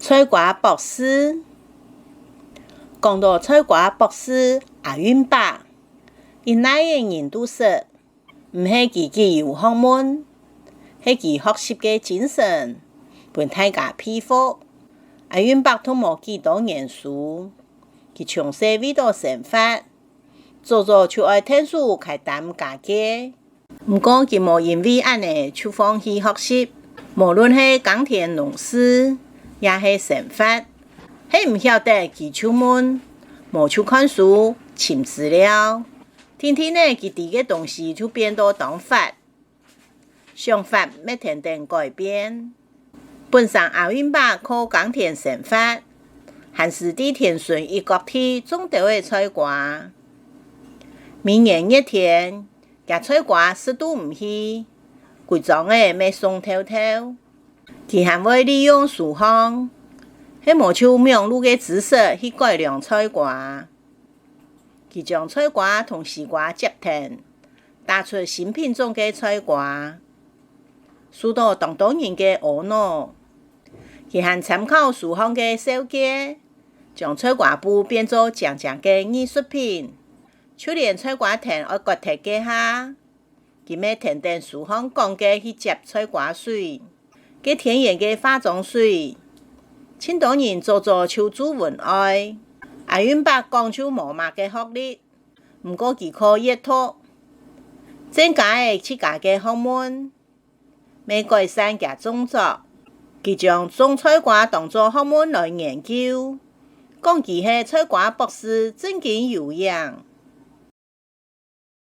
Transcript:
菜瓜博士，讲到菜瓜博士阿允伯，因那个人都说，毋是自己有学问，是其学习的精神，被大家佩服。阿允伯都无几多念书，佢从小为到生活，早早就爱听书开担家计。毋过佢无因为安尼就放弃学习，无论是耕田农事，也是生活，是毋晓得佢出门，无去看书、寻资料，天天呢佢伫个东西就变到当法，想法要天天改变。本身阿允伯靠耕田生活，还是伫田顺一角地种稻的菜瓜。每年热天，夹菜瓜湿度毋稀，规庄的要松透透。佢还会利用树香，迄无像苗路的知识去改良菜瓜。佢将菜瓜同西瓜接藤，打出新品种的菜瓜，受到当地人的懊恼。佢还参考树香的设计，将菜瓜布变作强强的艺术品。就连菜瓜藤要割脱底下，佢要天天树香讲嘅去接菜瓜水，嘅天然嘅化妆水。青岛人早早就做文爱，阿允伯讲就无嘛嘅学历，毋过佢靠阅读，增加嘅自家嘅学问，要改善佢种作。佢将种菜瓜当作学问来研究，讲佢系菜瓜博士，正经有样。